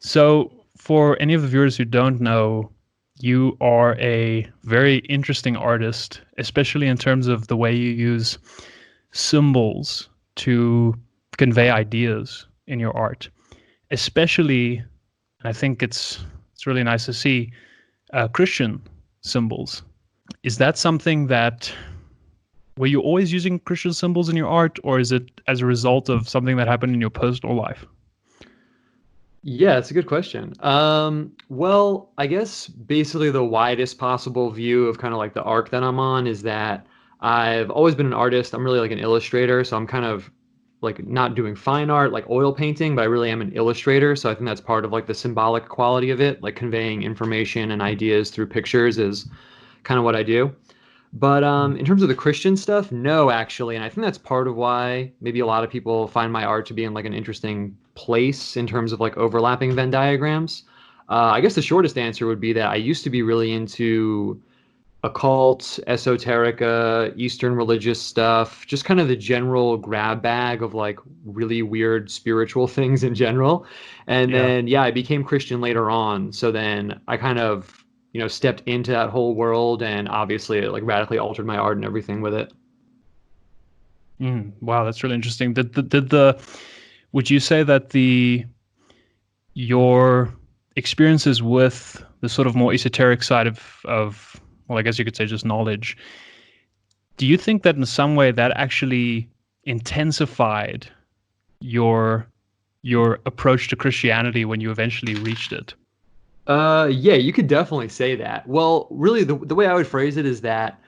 So, for any of the viewers who don't know, you are a very interesting artist, especially in terms of the way you use symbols to convey ideas in your art. Especially, I think it's really nice to see Christian symbols. Is that something that were you always using Christian symbols in your art, or is it as a result of something that happened in your personal life? Yeah, it's a good question. Well, I guess basically the widest possible view of kind of like the arc that I'm on is that I've always been an artist. I'm really like an illustrator, so I'm kind of like not doing fine art like oil painting, but I really am an illustrator. So I think that's part of like the symbolic quality of it, like conveying information and ideas through pictures is kind of what I do. But Mm. in terms of the Christian stuff, no, actually, and I think that's part of why maybe a lot of people find my art to be in like an interesting place in terms of like overlapping Venn diagrams. I guess the shortest answer would be that I used to be really into occult, esoterica, Eastern religious stuff, just kind of the general grab bag of like really weird spiritual things in general. And Yeah. then, yeah, I became Christian later on. So then I kind of, stepped into that whole world and obviously it like radically altered my art and everything with it. Wow, that's really interesting. Would you say that your experiences with the sort of more esoteric side of well, I guess you could say just knowledge, do you think that in some way that actually intensified your your approach to Christianity when you eventually reached it? Yeah, you could definitely say that. Well, really, the way I would phrase it is that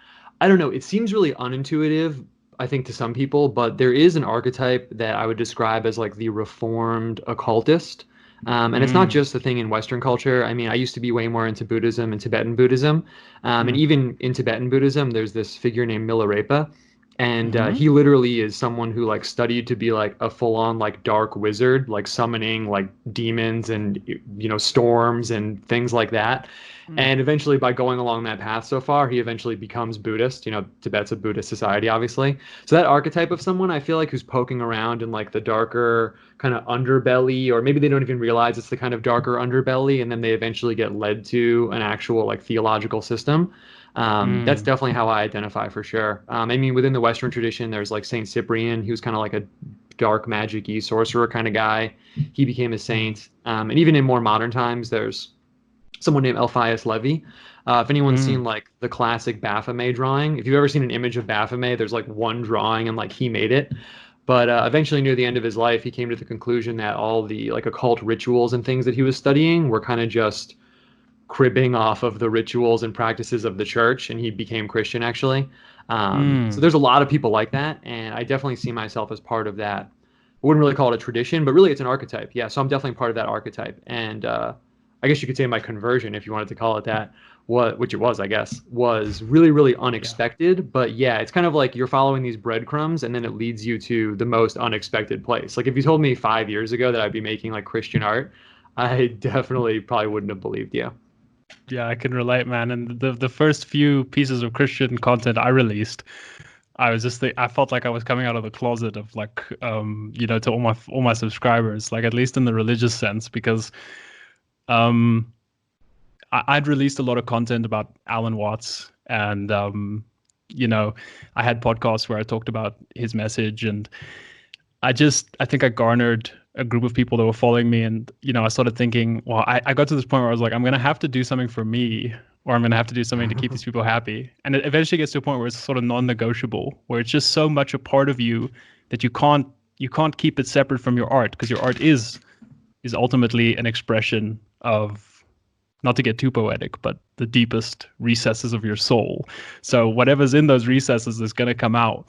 I don't know. It seems really unintuitive, I think, to some people, but there is an archetype that I would describe as like the reformed occultist. And it's not Mm, just a thing in Western culture. I mean, I used to be way more into Buddhism and Tibetan Buddhism. And mm, even in Tibetan Buddhism, there's this figure named Milarepa. And mm-hmm. he literally is someone who like studied to be like a full-on like dark wizard, like summoning like demons and storms and things like that. Mm, And eventually, by going along that path so far, he eventually becomes Buddhist. Tibet's a Buddhist society, obviously. So that archetype of someone, I feel like, who's poking around in like the darker kind of underbelly, or maybe they don't even realize it's the kind of darker underbelly, and then they eventually get led to an actual like theological system. That's mm, definitely how I identify for sure. I mean, within the Western tradition, there's like Saint Cyprian, who's kind of like a dark magic-y sorcerer kind of guy. He became a mm, saint. And even in more modern times, there's someone named Alpheus Levi. If anyone's mm, seen like the classic Baphomet drawing, if you've ever seen an image of Baphomet, there's like one drawing and like he made it. But eventually, near the end of his life, he came to the conclusion that all the like occult rituals and things that he was studying were kind of just cribbing off of the rituals and practices of the church, and he became Christian actually. So mm. there's a lot of people like that, and I definitely see myself as part of that. I wouldn't really call it a tradition, but really it's an archetype. Yeah, so I'm definitely part of that archetype, and I guess you could say my conversion, if you wanted to call it that, which it was, I guess, was really, really Yeah. unexpected. But yeah, it's kind of like you're following these breadcrumbs, and then it leads you to the most unexpected place. Like if you told me 5 years ago that I'd be making like Christian art, I definitely probably wouldn't have believed you. Yeah, I can relate, man. And the first few pieces of Christian content I released, I felt like I was coming out of the closet of like to all my subscribers, like at least in the religious sense, because um I'd released a lot of content about Alan Watts, and I had podcasts where I talked about his message, and I think I garnered a group of people that were following me, and I started thinking, well, I got to this point where I was like, I'm gonna have to do something for me, or I'm gonna have to do something to keep these people happy. And it eventually gets to a point where it's sort of non-negotiable, where it's just so much a part of you that you can't keep it separate from your art, because your art is ultimately an expression of, not to get too poetic, but the deepest recesses of your soul. So whatever's in those recesses is going to come out.